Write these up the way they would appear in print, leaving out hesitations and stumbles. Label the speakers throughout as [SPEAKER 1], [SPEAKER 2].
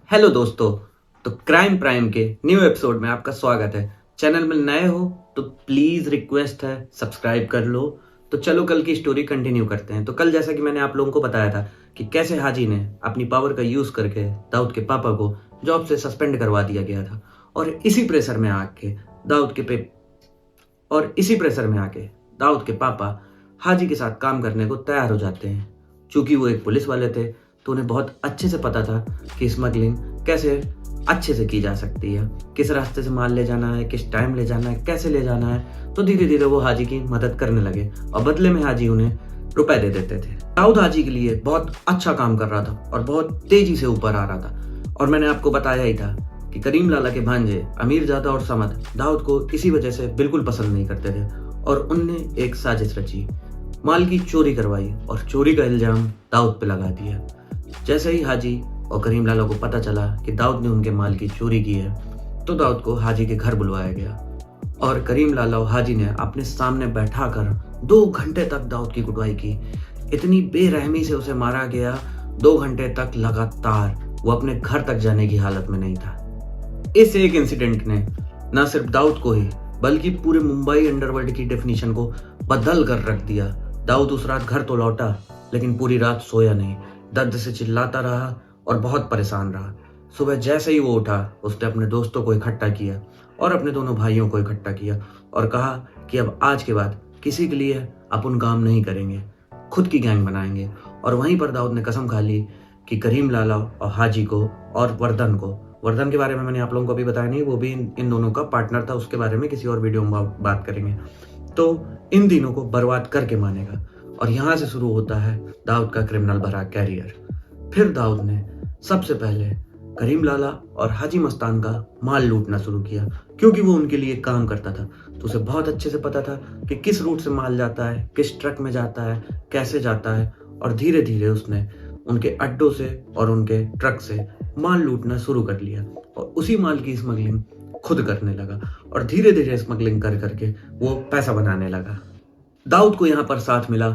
[SPEAKER 1] Hello दोस्तों। तो crime prime के न्यू एपिसोड में आपका स्वागत है। चैनल में नए हो तो प्लीज रिक्वेस्ट है सब्सक्राइब कर लो। तो चलो कल की स्टोरी कंटिन्यू करते हैं। तो कल जैसा कि मैंने आप लोगों को बताया था कि कैसे हाजी ने अपनी पावर का यूज करके दाऊद के पापा को जॉब से सस्पेंड करवा दिया गया था और इसी प्रेशर में आके दाऊद के पापा हाजी के साथ काम करने को तैयार हो जाते हैं। चूंकि वो एक पुलिस वाले थे तो उन्हें बहुत अच्छे से पता था कि स्मगलिंग कैसे अच्छे से की जा सकती है, किस रास्ते से माल ले जाना है, किस टाइम ले जाना है, कैसे ले जाना है। तो धीरे धीरे वो हाजी की मदद करने लगे और बदले में हाजी उन्हें रुपए दे देते थे। दाऊद हाजी के लिए बहुत अच्छा काम कर रहा था और बहुत तेजी से ऊपर आ रहा था। और मैंने आपको बताया ही था कि करीम लाला के भांजे अमीरजादा और समद दाऊद को इसी वजह से बिल्कुल पसंद नहीं करते थे और उनने एक साजिश रची, माल की चोरी करवाई और चोरी का इल्जाम दाऊद पे लगा दिया। जैसे ही हाजी और करीम लाला को पता चला कि दाऊद ने उनके माल की चोरी की है तो दाऊद को हाजी के घर बुलवाया गया और करीम लाला और हाजी ने अपने सामने बैठाकर 2 घंटे तक दाऊद की कुटवाई की। इतनी बेरहमी से उसे मारा गया, 2 घंटे तक लगातार वो अपने घर तक जाने की हालत में नहीं था। इस एक इंसिडेंट ने न सिर्फ दाऊद को ही बल्कि पूरे मुंबई अंडरवर्ल्ड की डेफिनेशन को बदल कर रख दिया। दाऊद उस रात घर तो लौटा लेकिन पूरी रात सोया नहीं, दर्द से चिल्लाता रहा और बहुत परेशान रहा। सुबह जैसे ही वो उठा उसने अपने दोस्तों को इकट्ठा किया और अपने दोनों भाइयों को इकट्ठा किया और कहा कि अब आज के बाद किसी के लिए अपन काम नहीं करेंगे, खुद की गैंग बनाएंगे। और वहीं पर दाऊद ने कसम खा ली कि करीम लाला और हाजी को और वर्धन के बारे में मैंने आप लोगों को अभी बताया नहीं, वो भी इन दोनों का पार्टनर था, उसके बारे में किसी और वीडियो में बात करेंगे। तो इन तीनों को बर्बाद करके मानेगा और यहाँ से शुरू होता है दाऊद का क्रिमिनल भरा कैरियर। फिर दाऊद ने सबसे पहले करीम लाला और हाजी मस्तान का माल लूटना शुरू किया क्योंकि वो उनके लिए काम करता था। तो उसे बहुत अच्छे से पता था कि किस रूट से माल जाता है, किस ट्रक में जाता है, कैसे जाता है। और धीरे धीरे उसने उनके अड्डों से और उनके ट्रक से माल लूटना शुरू कर लिया और उसी माल की स्मगलिंग खुद करने लगा और धीरे धीरे स्मगलिंग कर करके वो पैसा बनाने लगा। दाऊद को यहाँ पर साथ मिला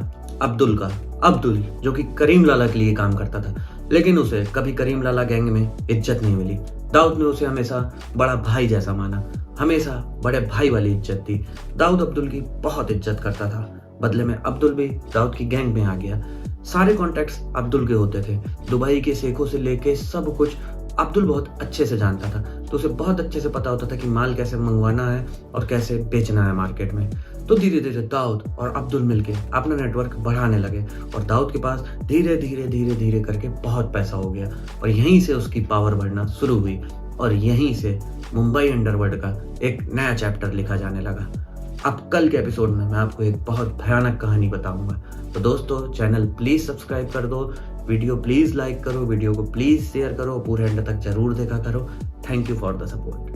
[SPEAKER 1] अब्दुल जो कि करीम लाला के लिए काम करता था, लेकिन उसे कभी करीम लाला गैंग में इज्जत नहीं मिली। दाऊद ने उसे हमेशा बड़ा भाई जैसा माना, हमेशा बड़े भाई वाली इज्जत दी। दाऊद अब्दुल की बहुत इज्जत करता था, बदले में अब्दुल भी दाऊद की गैंग में आ गया। सारे कॉन्टेक्ट्स अब्दुल के होते थे, दुबई के शेखों से लेके सब कुछ अब्दुल बहुत अच्छे से जानता था। तो उसे बहुत अच्छे से पता होता था कि माल कैसे मंगवाना है और कैसे बेचना है मार्केट में। तो धीरे धीरे दाऊद और अब्दुल मिलके अपना नेटवर्क बढ़ाने लगे और दाऊद के पास धीरे धीरे करके बहुत पैसा हो गया और यहीं से उसकी पावर बढ़ना शुरू हुई और यहीं से मुंबई अंडरवर्ल्ड का एक नया चैप्टर लिखा जाने लगा। अब कल के एपिसोड में मैं आपको एक बहुत भयानक कहानी बताऊंगा। तो दोस्तों चैनल प्लीज सब्सक्राइब कर दो, वीडियो प्लीज लाइक करो, वीडियो को प्लीज शेयर करो, पूरे एंड तक जरूर देखा करो। Thank you for the support.